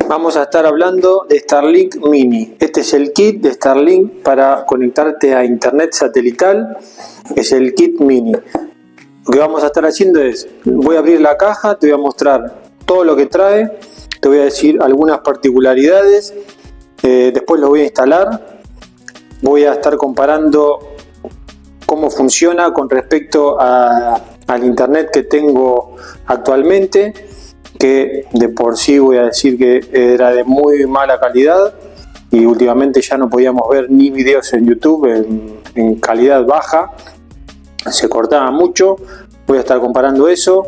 Vamos a estar hablando de Starlink Mini. Este es el kit de Starlink para conectarte a internet satelital. Es el kit Mini. Lo que vamos a estar haciendo es, voy a abrir la caja, te voy a mostrar todo lo que trae, te voy a decir algunas particularidades, después lo voy a instalar, voy a estar comparando cómo funciona con respecto al internet que tengo actualmente, que de por sí voy a decir que era de muy mala calidad y últimamente ya no podíamos ver ni videos en YouTube en calidad baja, se cortaba mucho. Voy a estar comparando eso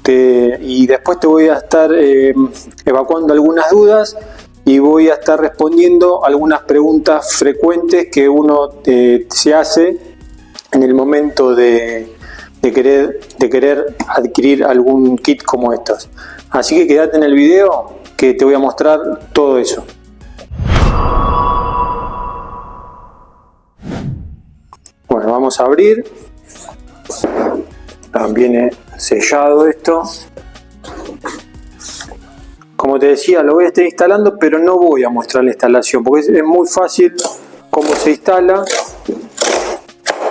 y después te voy a estar evacuando algunas dudas y voy a estar respondiendo algunas preguntas frecuentes que uno se hace en el momento de querer adquirir algún kit como estos. Así que quédate en el video que te voy a mostrar todo eso. Bueno, vamos a abrir. Viene sellado esto. Como te decía, lo voy a estar instalando, pero no voy a mostrar la instalación porque es muy fácil cómo se instala.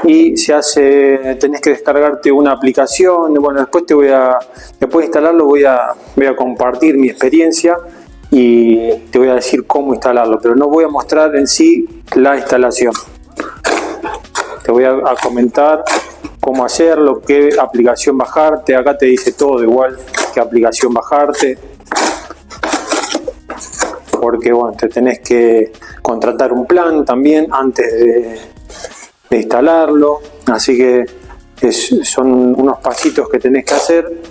Y se hace, tenés que descargarte una aplicación. Bueno, después después de instalarlo voy a compartir mi experiencia y te voy a decir cómo instalarlo, pero no voy a mostrar en sí la instalación. Te voy a comentar cómo hacerlo, qué aplicación bajarte. Acá te dice todo igual, qué aplicación bajarte, porque bueno, te tenés que contratar un plan también antes de instalarlo, así que son unos pasitos que tenés que hacer.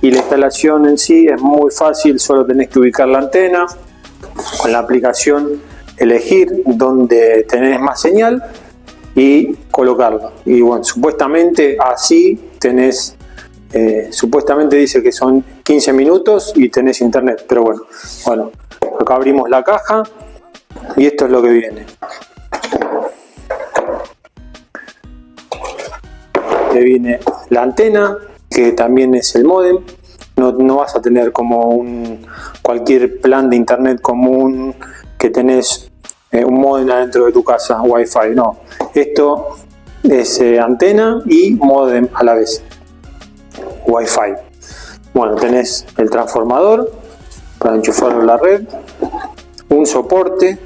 Y la instalación en sí es muy fácil, solo tenés que ubicar la antena, con la aplicación elegir dónde tenés más señal y colocarlo. Y bueno, supuestamente así tenés, supuestamente dice que son 15 minutos y tenés internet, pero bueno, acá abrimos la caja y esto es lo que viene. Te viene la antena, que también es el módem. No vas a tener como cualquier plan de internet común que tenés un módem adentro de tu casa, Wi-Fi, no. Esto es antena y módem a la vez, Wi-Fi. Bueno, tenés el transformador para enchufarlo a la red, un soporte.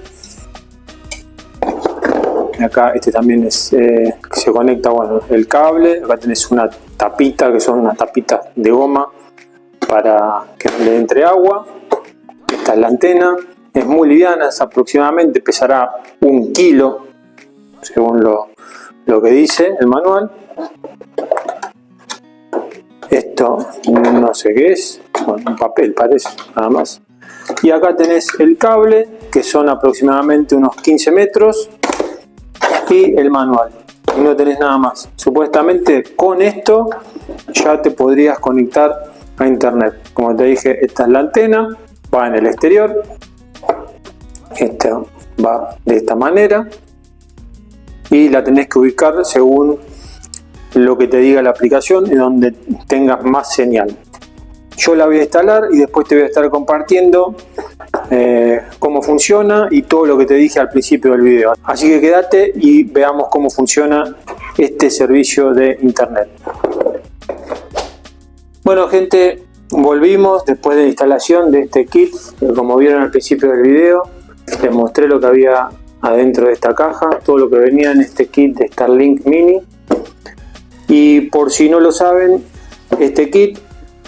Acá este también es que se conecta, bueno, el cable. Acá tenés una tapita, que son unas tapitas de goma para que le entre agua. Esta es la antena, es muy liviana, aproximadamente pesará 1 kilo según lo que dice el manual. Esto no sé qué es, bueno, un papel parece, nada más. Y acá tenés el cable, que son aproximadamente unos 15 metros. Y el manual, y no tenés nada más. Supuestamente con esto ya te podrías conectar a internet. Como te dije, esta es la antena, va en el exterior, esta va de esta manera y la tenés que ubicar según lo que te diga la aplicación y donde tengas más señal. Yo la voy a instalar y después te voy a estar compartiendo cómo funciona y todo lo que te dije al principio del video. Así que quédate y veamos cómo funciona este servicio de internet. Bueno, gente, volvimos después de la instalación de este kit. Como vieron al principio del video, les mostré lo que había adentro de esta caja, todo lo que venía en este kit de Starlink Mini. Y por si no lo saben, este kit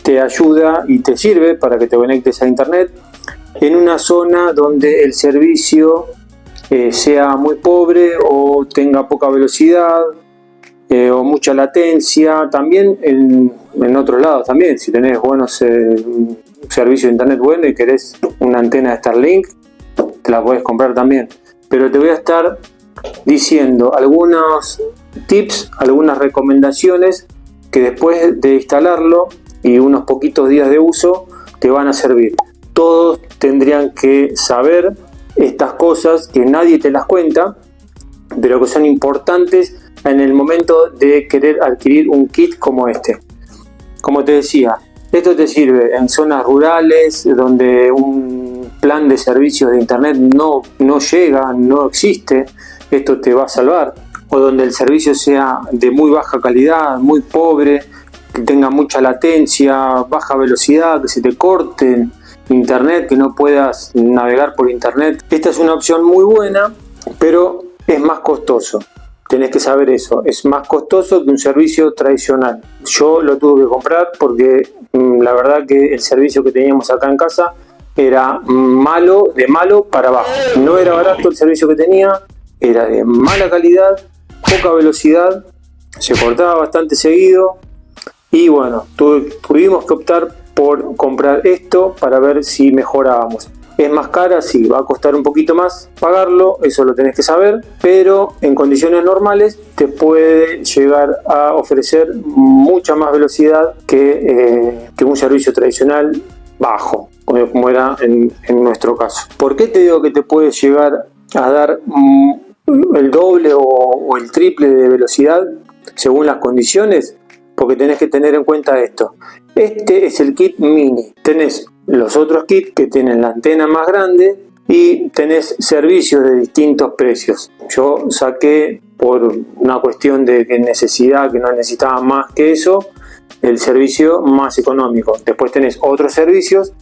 te ayuda y te sirve para que te conectes a internet en una zona donde el servicio sea muy pobre o tenga poca velocidad o mucha latencia. También en otros lados también, si tenés buenos servicio de internet bueno y querés una antena de Starlink, te la podés comprar también. Pero te voy a estar diciendo algunos tips, algunas recomendaciones que después de instalarlo y unos poquitos días de uso te van a servir. Todos tendrían que saber estas cosas que nadie te las cuenta, pero que son importantes en el momento de querer adquirir un kit como este. Como te decía, Esto te sirve en zonas rurales donde un plan de servicios de internet no llega, no existe. Esto te va a salvar. O donde el servicio sea de muy baja calidad, muy pobre, que tenga mucha latencia, baja velocidad, que se te corte internet, que no puedas navegar por internet. Esta es una opción muy buena, pero es más costoso. Tenés que saber eso, es más costoso que un servicio tradicional. Yo lo tuve que comprar porque la verdad que el servicio que teníamos acá en casa era malo, de malo para abajo. No era barato el servicio que tenía, era de mala calidad, poca velocidad, se cortaba bastante seguido y bueno, tuvimos que optar por comprar esto para ver si mejorábamos. Es más cara, sí, va a costar un poquito más pagarlo, eso lo tenés que saber, pero en condiciones normales te puede llegar a ofrecer mucha más velocidad que un servicio tradicional bajo, como era en nuestro caso. ¿Por qué te digo que te puede llegar a dar el doble o el triple de velocidad según las condiciones? Porque tenés que tener en cuenta esto. Este es el kit mini. Tenés los otros kits que tienen la antena más grande y tenés servicios de distintos precios. Yo saqué, por una cuestión de necesidad, que no necesitaba más que eso, el servicio más económico. Después tenés otros servicios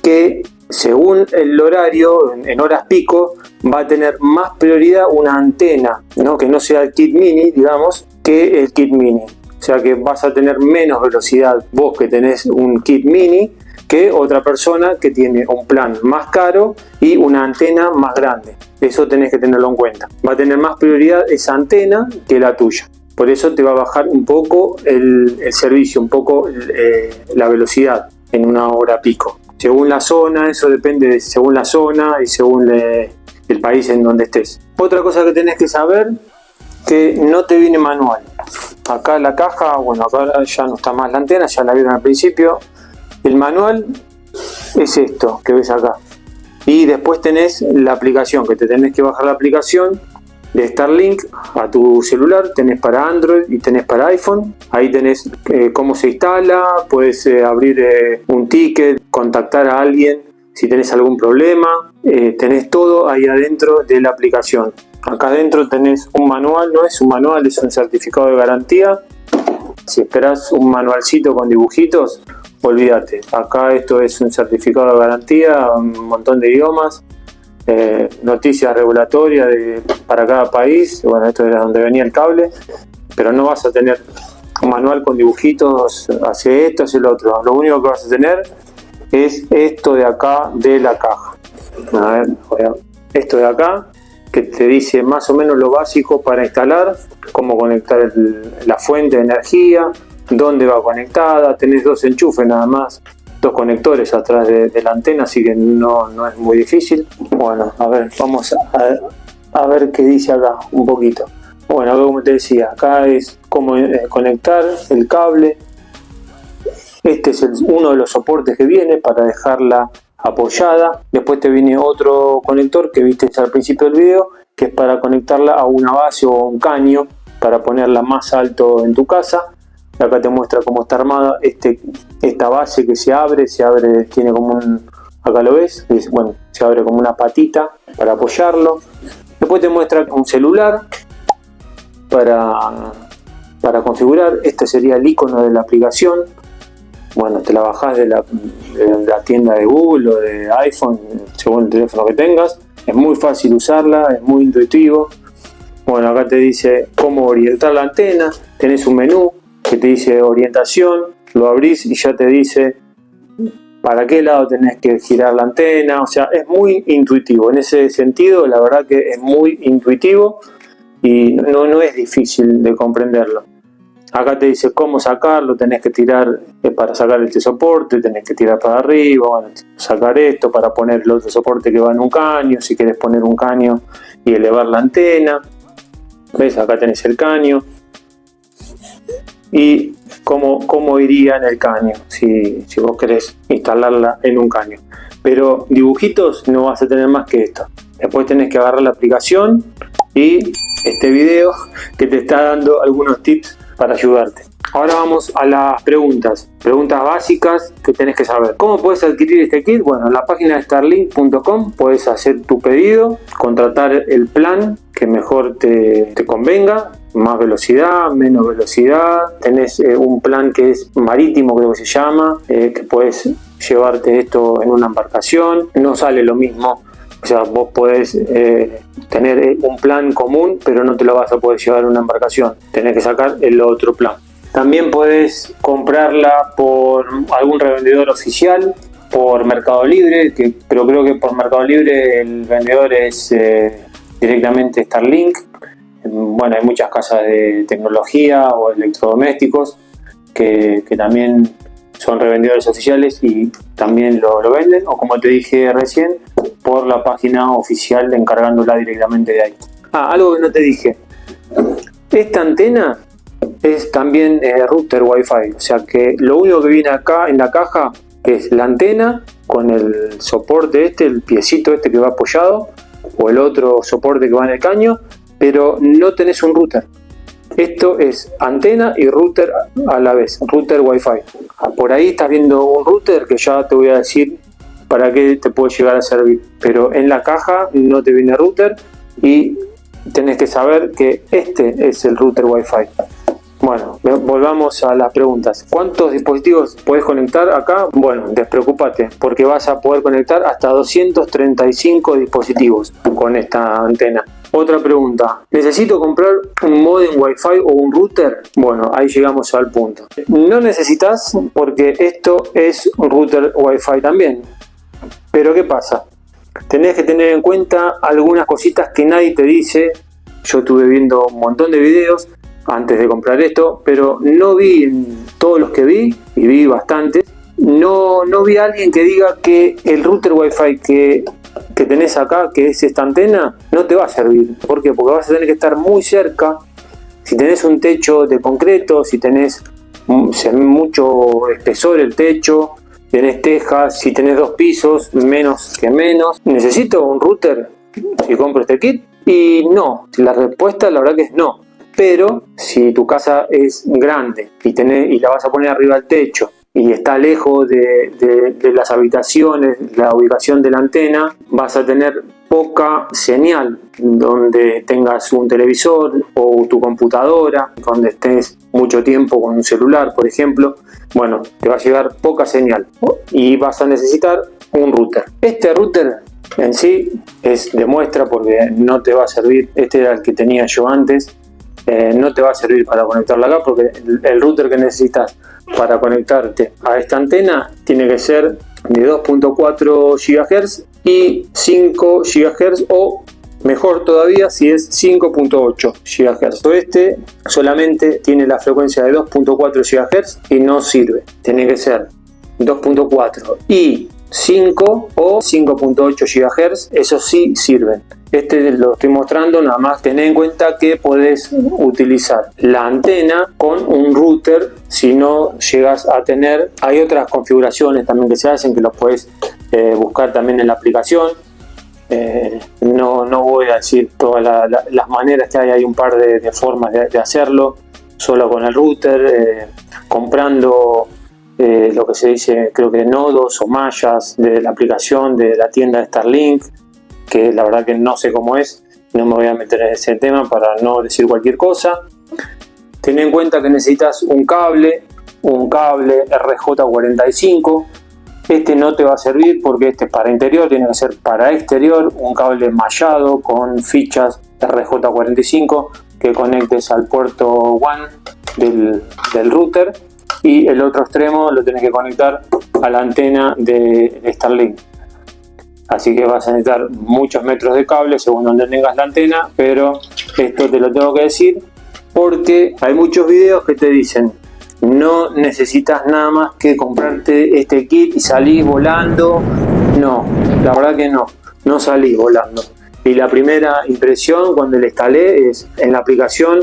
que, según el horario, en horas pico, va a tener más prioridad una antena, ¿no? Que no sea el kit mini, digamos, que el kit mini. O sea que vas a tener menos velocidad vos que tenés un kit mini que otra persona que tiene un plan más caro y una antena más grande. Eso tenés que tenerlo en cuenta. Va a tener más prioridad esa antena que la tuya. Por eso te va a bajar un poco el servicio, un poco la velocidad en una hora pico. Según la zona, eso depende según la zona y según el país en donde estés. Otra cosa que tenés que saber, que no te viene manual. Acá la caja, bueno, acá ya no está más la antena, ya la vieron al principio. El manual es esto que ves acá. Y después tenés la aplicación, que te tenés que bajar la aplicación de Starlink a tu celular. Tenés para Android y tenés para iPhone. Ahí tenés cómo se instala, puedes abrir un ticket, contactar a alguien si tenés algún problema. Tenés todo ahí adentro de la aplicación. Acá adentro tenés un manual, no es un manual, es un certificado de garantía. Si esperás un manualcito con dibujitos, olvídate. Acá esto es un certificado de garantía, un montón de idiomas, noticias regulatorias para cada país. Bueno, esto era donde venía el cable, pero no vas a tener un manual con dibujitos, hace esto, hace lo otro. Lo único que vas a tener es esto de acá de la caja. A ver, esto de acá, que te dice más o menos lo básico para instalar, cómo conectar la fuente de energía, dónde va conectada. Tenés dos enchufes nada más, dos conectores atrás de la antena, así que no es muy difícil. Bueno, a ver, vamos a ver qué dice acá un poquito. Bueno, como te decía, acá es cómo conectar el cable. Este es uno de los soportes que viene para dejarla apoyada. Después te viene otro conector que viste al principio del video, que es para conectarla a una base o un caño para ponerla más alto en tu casa. Acá te muestra cómo está armada esta base que se abre, tiene como acá lo ves, bueno, se abre como una patita para apoyarlo. Después te muestra un celular para configurar. Este sería el icono de la aplicación. Bueno, te la bajás de la tienda de Google o de iPhone, según el teléfono que tengas. Es muy fácil usarla, es muy intuitivo. Bueno, acá te dice cómo orientar la antena. Tenés un menú que te dice orientación, lo abrís y ya te dice para qué lado tenés que girar la antena. O sea, es muy intuitivo. En ese sentido, la verdad que es muy intuitivo y no es difícil de comprenderlo. Acá te dice cómo sacarlo, tenés que tirar para sacar este soporte, tenés que tirar para arriba, bueno, sacar esto para poner el otro soporte que va en un caño, si querés poner un caño y elevar la antena. ¿Ves? Acá tenés el caño. Y cómo iría en el caño, si vos querés instalarla en un caño. Pero dibujitos no vas a tener más que esto. Después tenés que agarrar la aplicación y este video que te está dando algunos tips para ayudarte. Ahora vamos a las preguntas básicas que tenés que saber. ¿Cómo puedes adquirir este kit? Bueno, en la página de starlink.com puedes hacer tu pedido, contratar el plan que mejor te convenga, más velocidad, menos velocidad. Tenés un plan que es marítimo, creo que se llama, que puedes llevarte esto en una embarcación. No sale lo mismo. O sea, vos podés tener un plan común, pero no te lo vas a poder llevar en una embarcación. Tenés que sacar el otro plan. También podés comprarla por algún revendedor oficial, por Mercado Libre, pero creo que por Mercado Libre el vendedor es directamente Starlink. Bueno, hay muchas casas de tecnología o electrodomésticos que también son revendedores oficiales y también lo venden, o como te dije recién, por la página oficial encargándola directamente de ahí. Algo que no te dije. Esta antena es también router Wi-Fi, o sea que lo único que viene acá en la caja es la antena con el soporte el piecito que va apoyado, o el otro soporte que va en el caño, pero no tenés un router. Esto es antena y router a la vez, router Wi-Fi. Por ahí estás viendo un router que ya te voy a decir para qué te puede llegar a servir, pero en la caja no te viene router y tenés que saber que este es el router Wi-Fi. Bueno, volvamos a las preguntas. ¿Cuántos dispositivos puedes conectar acá? Bueno, despreocúpate, porque vas a poder conectar hasta 235 dispositivos con esta antena. Otra pregunta, ¿necesito comprar un módem Wi-Fi o un router? Bueno, ahí llegamos al punto. No necesitas, porque esto es un router Wi-Fi también. Pero ¿qué pasa? Tenés que tener en cuenta algunas cositas que nadie te dice. Yo estuve viendo un montón de videos antes de comprar esto, pero no vi todos los que vi, y vi bastantes. No vi a alguien que diga que el router Wi-Fi que tenés acá, que es esta antena, no te va a servir. ¿Por qué? Porque vas a tener que estar muy cerca. Si tenés un techo de concreto, si tenés mucho espesor el techo, tenés tejas, si tenés 2 pisos, menos que menos. ¿Necesito un router si compro este kit? Y no, la respuesta la verdad que es no. Pero si tu casa es grande y la vas a poner arriba del techo y está lejos de las habitaciones, la ubicación de la antena, vas a tener poca señal donde tengas un televisor o tu computadora, donde estés mucho tiempo con un celular, por ejemplo. Bueno, te va a llegar poca señal y vas a necesitar un router. Este router en sí es de muestra porque no te va a servir. Este era el que tenía yo antes. No te va a servir para conectarla acá porque el router que necesitas para conectarte a esta antena tiene que ser de 2.4 GHz y 5 GHz, o mejor todavía si es 5.8 GHz. Este solamente tiene la frecuencia de 2.4 GHz y no sirve. Tiene que ser 2.4 y 5 o 5.8 GHz, eso sí sirven. Este lo estoy mostrando, nada más tener en cuenta que podés utilizar la antena con un router si no llegas a tener. Hay otras configuraciones también que se hacen, que los podés buscar también en la aplicación. No voy a decir todas las maneras que hay un par de formas de hacerlo, solo con el router, comprando lo que se dice, creo que nodos o mallas de la aplicación de la tienda de Starlink, que la verdad que no sé cómo es, no me voy a meter en ese tema para no decir cualquier cosa. Ten en cuenta que necesitas un cable RJ45. Este no te va a servir porque este es para interior, tiene que ser para exterior, un cable mallado con fichas RJ45 que conectes al puerto WAN del router, y el otro extremo lo tenés que conectar a la antena de Starlink. Así que vas a necesitar muchos metros de cable según donde tengas la antena, pero esto te lo tengo que decir porque hay muchos videos que te dicen no necesitas nada más que comprarte este kit y salís volando. No, la verdad que no salís volando. Y la primera impresión cuando le instalé es en la aplicación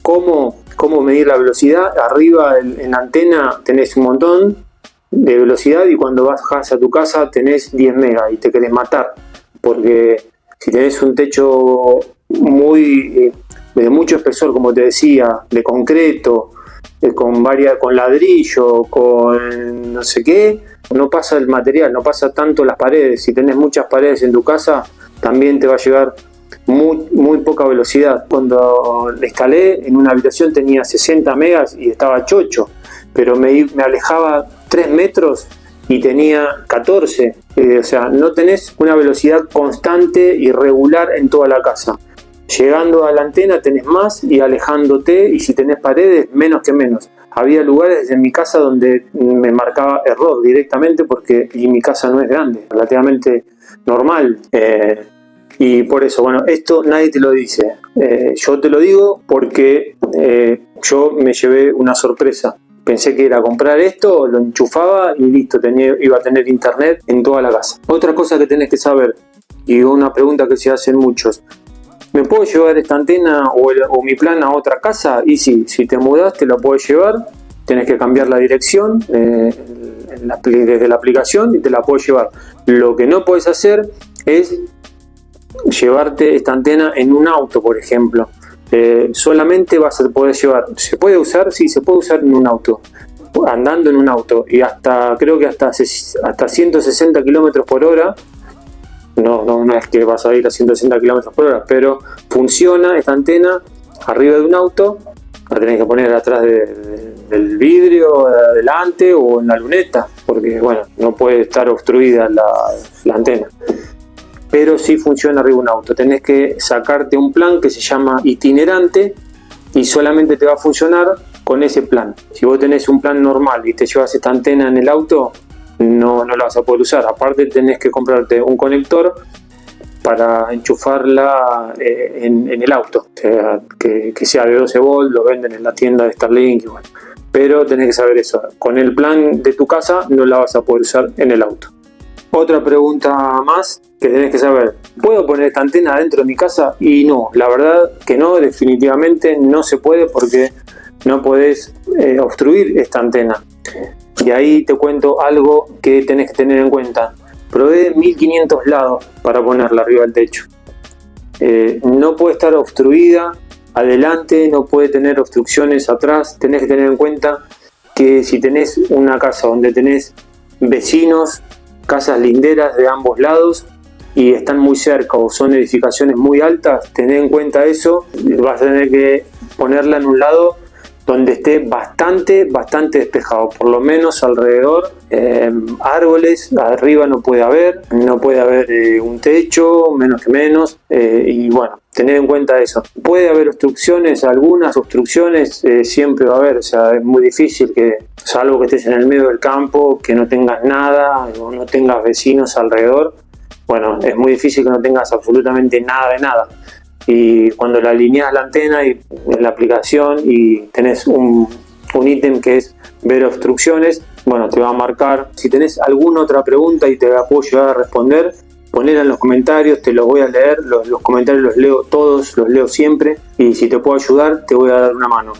cómo medir la velocidad. Arriba en la antena tenés un montón de velocidad y cuando bajas a tu casa tenés 10 megas y te querés matar, porque si tenés un techo de mucho espesor, como te decía, de concreto, con ladrillo, con no sé qué, no pasa el material, no pasa tanto las paredes. Si tenés muchas paredes en tu casa, también te va a llegar muy poca velocidad. Cuando la instalé en una habitación tenía 60 megas y estaba chocho, pero me alejaba 3 metros y tenía 14. O sea, no tenés una velocidad constante y regular en toda la casa. Llegando a la antena tenés más y alejándote, y si tenés paredes, menos que menos. Había lugares en mi casa donde me marcaba error directamente y mi casa no es grande, relativamente normal. Y por eso, bueno, esto nadie te lo dice. Yo te lo digo porque yo me llevé una sorpresa. Pensé que era comprar esto, lo enchufaba y listo, iba a tener internet en toda la casa. Otra cosa que tenés que saber, y una pregunta que se hacen muchos: ¿me puedo llevar esta antena o mi plan a otra casa? Y sí, si te mudás te la puedes llevar, tenés que cambiar la dirección desde la aplicación y te la puedes llevar. Lo que no puedes hacer es llevarte esta antena en un auto, por ejemplo. Solamente vas a poder llevar, ¿se puede usar? Sí, se puede usar en un auto, andando en un auto, y creo que hasta 160 kilómetros por hora. No es que vas a ir a 160 kilómetros por hora, pero funciona esta antena arriba de un auto. La tenés que poner atrás del vidrio, adelante o en la luneta, porque bueno, no puede estar obstruida la antena. Pero sí funciona arriba de un auto. Tenés que sacarte un plan que se llama itinerante y solamente te va a funcionar con ese plan. Si vos tenés un plan normal y te llevas esta antena en el auto, no la vas a poder usar. Aparte tenés que comprarte un conector para enchufarla en el auto, o sea, que sea de 12 volts, lo venden en la tienda de Starlink, bueno. Pero tenés que saber eso, con el plan de tu casa no la vas a poder usar en el auto. Otra pregunta más que tenés que saber: ¿puedo poner esta antena dentro de mi casa? Y no, la verdad que no, definitivamente no se puede, porque no podés obstruir esta antena. Y ahí te cuento algo que tenés que tener en cuenta. Probé 1500 lados para ponerla arriba del techo. No puede estar obstruida adelante, no puede tener obstrucciones atrás. Tenés que tener en cuenta que si tenés una casa donde tenés vecinos, casas linderas de ambos lados y están muy cerca o son edificaciones muy altas, tened en cuenta eso. Vas a tener que ponerla en un lado donde esté bastante despejado, por lo menos alrededor. Árboles arriba no puede haber un techo, menos que menos, y bueno, tened en cuenta eso. Puede haber obstrucciones, algunas obstrucciones siempre va a haber, o sea, es muy difícil que, salvo que estés en el medio del campo, que no tengas nada o no tengas vecinos alrededor. Bueno, es muy difícil que no tengas absolutamente nada de nada. Y cuando la alineas la antena y en la aplicación y tenés un ítem que es ver obstrucciones, bueno, te va a marcar. Si tenés alguna otra pregunta y te la puedo llegar a responder, ponela en los comentarios, te los voy a leer. Los comentarios los leo todos, los leo siempre, y si te puedo ayudar te voy a dar una mano.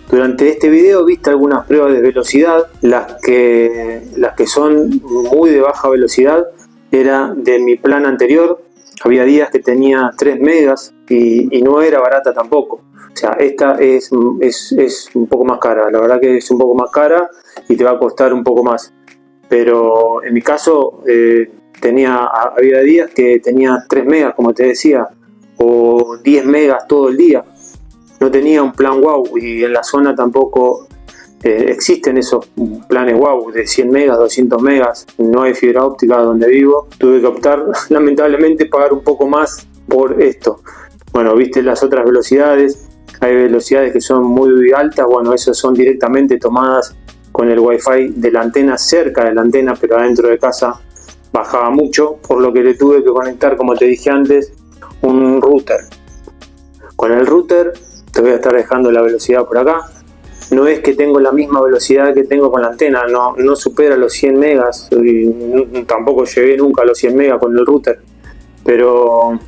Durante este video viste algunas pruebas de velocidad. Las que son muy de baja velocidad era de mi plan anterior. Había días que tenía 3 megas y no era barata tampoco. O sea, esta es un poco más cara. La verdad que es un poco más y te va a costar un poco más. Pero en mi caso había días que tenía 3 megas, como te decía, o 10 megas todo el día. No tenía un plan wow, y en la zona tampoco existen esos planes wow de 100 megas, 200 megas. No hay fibra óptica donde vivo. Tuve que optar, lamentablemente, pagar un poco más por esto. Bueno, viste las otras velocidades. Hay velocidades que son muy altas. Bueno, esas son directamente tomadas con el wifi de la antena, cerca de la antena, pero adentro de casa bajaba mucho, por lo que le tuve que conectar, como te dije antes, un router. Con el router te voy a estar dejando la velocidad por acá. No es que tengo la misma velocidad que tengo con la antena, no supera los 100 megas, y tampoco llegué nunca a los 100 megas con el router, pero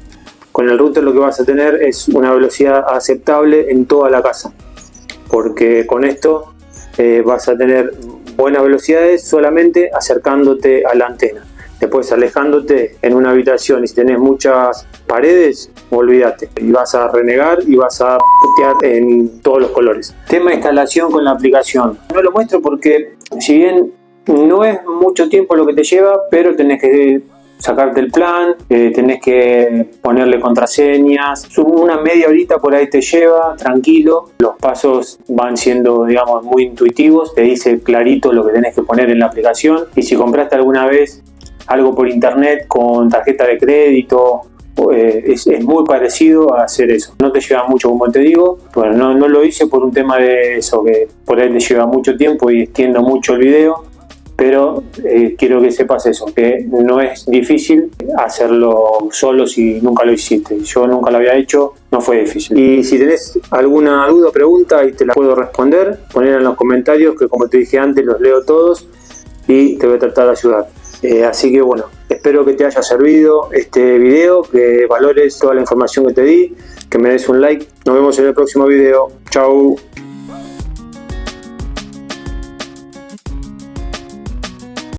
con el router lo que vas a tener es una velocidad aceptable en toda la casa, porque con esto vas a tener buenas velocidades solamente acercándote a la antena. Después alejándote en una habitación y si tenés muchas paredes, olvídate. Y vas a renegar y vas a putear en todos los colores. Tema de instalación con la aplicación. No lo muestro porque si bien no es mucho tiempo lo que te lleva, pero tenés que sacarte el plan, tenés que ponerle contraseñas, una media horita por ahí te lleva, tranquilo, los pasos van siendo, digamos, muy intuitivos, te dice clarito lo que tenés que poner en la aplicación, y si compraste alguna vez algo por internet con tarjeta de crédito, es muy parecido a hacer eso. No te lleva mucho, como te digo. Bueno, no lo hice por un tema de eso, que por ahí te lleva mucho tiempo y extiendo mucho el video, pero quiero que sepas eso, que no es difícil hacerlo solo si nunca lo hiciste. Yo nunca lo había hecho, no fue difícil. Y si tenés alguna duda o pregunta y te la puedo responder, ponela en los comentarios, que como te dije antes, los leo todos y te voy a tratar de ayudar. Así que bueno, espero que te haya servido este video, que valores toda la información que te di, que me des un like. Nos vemos en el próximo video. Chau.